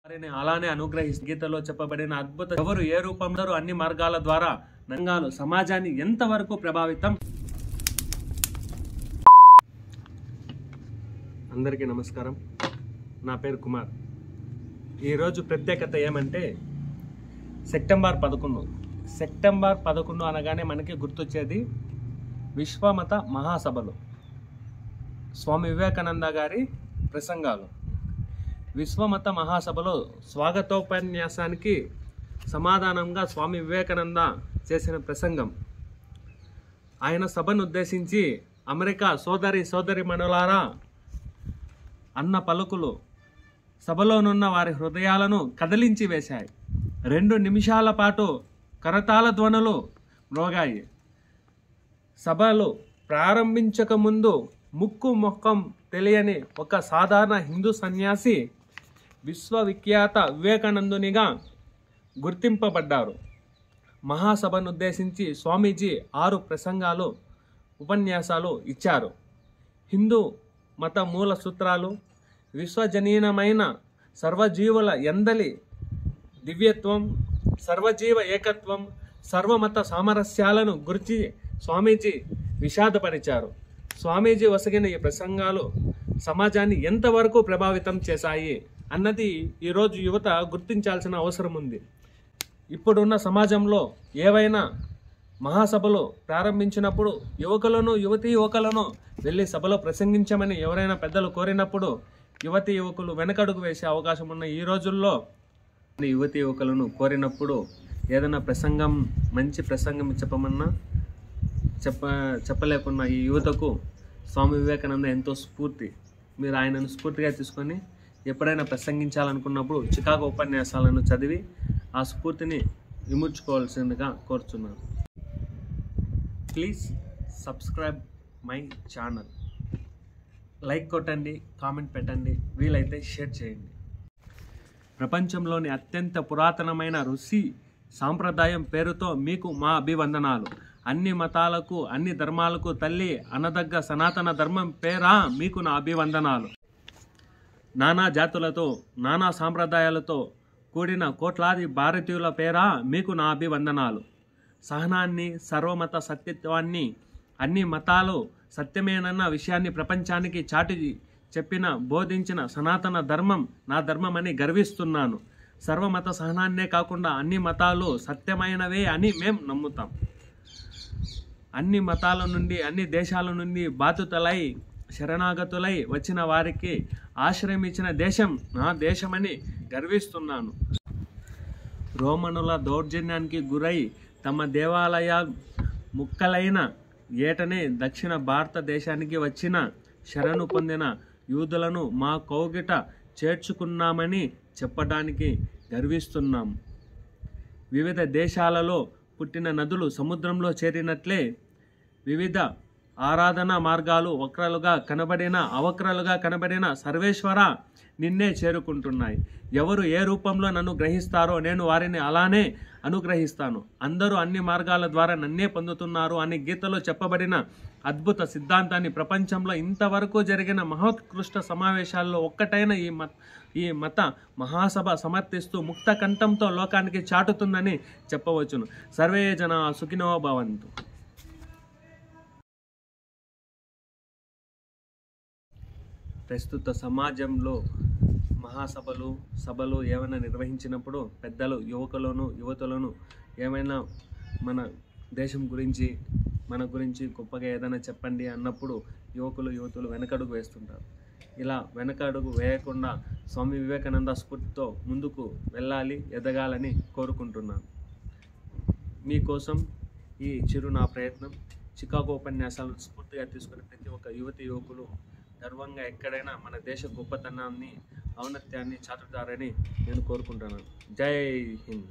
వారిని అలానే అనుగ్రహిస్తూ గీతలో చెప్పబడిన అద్భుత ఎవరు ఏ రూపంలో అన్ని మార్గాల ద్వారా రంగాలు సమాజాన్ని ఎంతవరకు ప్రభావితం. అందరికీ నమస్కారం. నా పేరు కుమార్. ఈరోజు ప్రత్యేకత ఏమంటే సెప్టెంబర్ 11 అనగానే మనకి గుర్తొచ్చేది విశ్వమత మహాసభలు, స్వామి వివేకానంద గారి ప్రసంగాలు. విశ్వమత మహాసభలో స్వాగతోపన్యాసానికి సమాధానంగా స్వామి వివేకానంద చేసిన ప్రసంగం. ఆయన సభను ఉద్దేశించి అమెరికా సోదరిమణులారా అన్న పలుకులు సభలోనున్న వారి హృదయాలను కదిలించి వేశాయి. 2 నిమిషాల పాటు కరతాళ ధ్వనులు మ్రోగాయి. సభలు ప్రారంభించక ముందు ముక్కు మొక్కం తెలియని ఒక సాధారణ హిందూ సన్యాసి విశ్వవిఖ్యాత వివేకానందునిగా గుర్తింపబడ్డారు. మహాసభను ఉద్దేశించి స్వామీజీ 6 ప్రసంగాలు, ఉపన్యాసాలు ఇచ్చారు. హిందూ మత మూల సూత్రాలు, విశ్వజనీనమైన సర్వజీవుల ఎందలి దివ్యత్వం, సర్వజీవ ఏకత్వం, సర్వమత సామరస్యాలను గురించి స్వామీజీ విషాదపరిచారు. స్వామీజీ వసగిన ఈ ప్రసంగాలు సమాజాన్ని ఎంతవరకు ప్రభావితం చేశాయి అన్నది ఈరోజు యువత గుర్తించాల్సిన అవసరం ఉంది. ఇప్పుడున్న సమాజంలో ఏవైనా మహాసభలు ప్రారంభించినప్పుడు యువతీ యువకులను వెళ్ళి సభలో ప్రసంగించమని ఎవరైనా పెద్దలు కోరినప్పుడు యువతీ యువకులు వెనకడుగు వేసే అవకాశం ఉన్న ఈ రోజుల్లో యువతీ యువకులను కోరినప్పుడు ఏదైనా మంచి ప్రసంగం చెప్పమన్నా చెప్పలేకున్న ఈ యువతకు స్వామి వివేకానంద ఎంతో స్ఫూర్తి. మీరు ఆయనను స్ఫూర్తిగా తీసుకొని ఎప్పుడైనా ప్రసంగించాలనుకున్నప్పుడు చికాగో ఉపన్యాసాలను చదివి ఆ స్ఫూర్తిని విమర్చుకోవాల్సిందిగా కోరుచున్నాను. Please subscribe my channel. Like కొట్టండి, కామెంట్ పెట్టండి, వీలైతే షేర్ చేయండి. ప్రపంచంలోని అత్యంత పురాతనమైన ఋషి సాంప్రదాయం పేరుతో మీకు మా అభివందనాలు. అన్ని మతాలకు, అన్ని ధర్మాలకు తల్లి అనదగ్గ సనాతన ధర్మం పేరా మీకు నా అభివందనాలు. నానా జాతులతో, నానా సాంప్రదాయాలతో కూడిన కోట్లాది భారతీయుల పేరా మీకు నా అభివందనాలు. సహనాన్ని, సర్వమత సత్యత్వాన్ని, అన్ని మతాలు సత్యమేనన్న విషయాన్ని ప్రపంచానికి చాటి చెప్పిన, బోధించిన సనాతన ధర్మం నా ధర్మమని గర్విస్తున్నాను. సర్వమత సహనాన్నే కాకుండా అన్ని మతాలు సత్యమైనవే అని మేం నమ్ముతాం. అన్ని మతాల నుండి, అన్ని దేశాల నుండి బాధితులై, శరణాగతులై వచ్చిన వారికి ఆశ్రయం ఇచ్చిన దేశం నా దేశమని గర్విస్తున్నాను. రోమనుల దౌర్జన్యానికి గురై తమ దేవాలయ ముక్కలైన ఏటనే దక్షిణ భారతదేశానికి వచ్చిన, శరణు పొందిన యూదులను మా కౌగిట చేర్చుకున్నామని చెప్పడానికి గర్విస్తున్నాం. వివిధ దేశాలలో పుట్టిన నదులు సముద్రంలో చేరినట్లే వివిధ ఆరాధనా మార్గాలు అవక్రలుగా కనబడిన సర్వేశ్వర నిన్నే చేరుకుంటున్నాయి. ఎవరు ఏ రూపంలో నన్ను గ్రహిస్తారో నేను వారిని అలానే అనుగ్రహిస్తాను. అందరూ అన్ని మార్గాల ద్వారా నన్నే పొందుతున్నారు అని గీతలో చెప్పబడిన అద్భుత సిద్ధాంతాన్ని ప్రపంచంలో ఇంతవరకు జరిగిన మహోత్కృష్ట సమావేశాల్లో ఒక్కటైన ఈ మత మహాసభ సమర్థిస్తూ ముక్త కంఠంతో లోకానికి చాటుతుందని చెప్పవచ్చును. సర్వే జన సుఖినో భవంతు. ప్రస్తుత సమాజంలో సభలు ఏమైనా నిర్వహించినప్పుడు పెద్దలు యువతులను ఏమైనా మన దేశం గురించి, మన గురించి గొప్పగా ఏదైనా చెప్పండి అన్నప్పుడు యువతులు వెనకడుగు వేస్తుంటారు. ఇలా వెనకడుగు వేయకుండా స్వామి వివేకానంద స్ఫూర్తితో ముందుకు వెళ్ళాలి, ఎదగాలని కోరుకుంటున్నాను. మీకోసం ఈ నా ప్రయత్నం. చికాగో ఉపన్యాసాలను స్ఫూర్తిగా తీసుకుని ప్రతి ఒక్క యువకులు గర్వంగా ఎక్కడైనా మన దేశ గొప్పతనాన్ని, ఔన్నత్యాన్ని చాటుతారని నేను కోరుకుంటున్నాను. జై హింద్.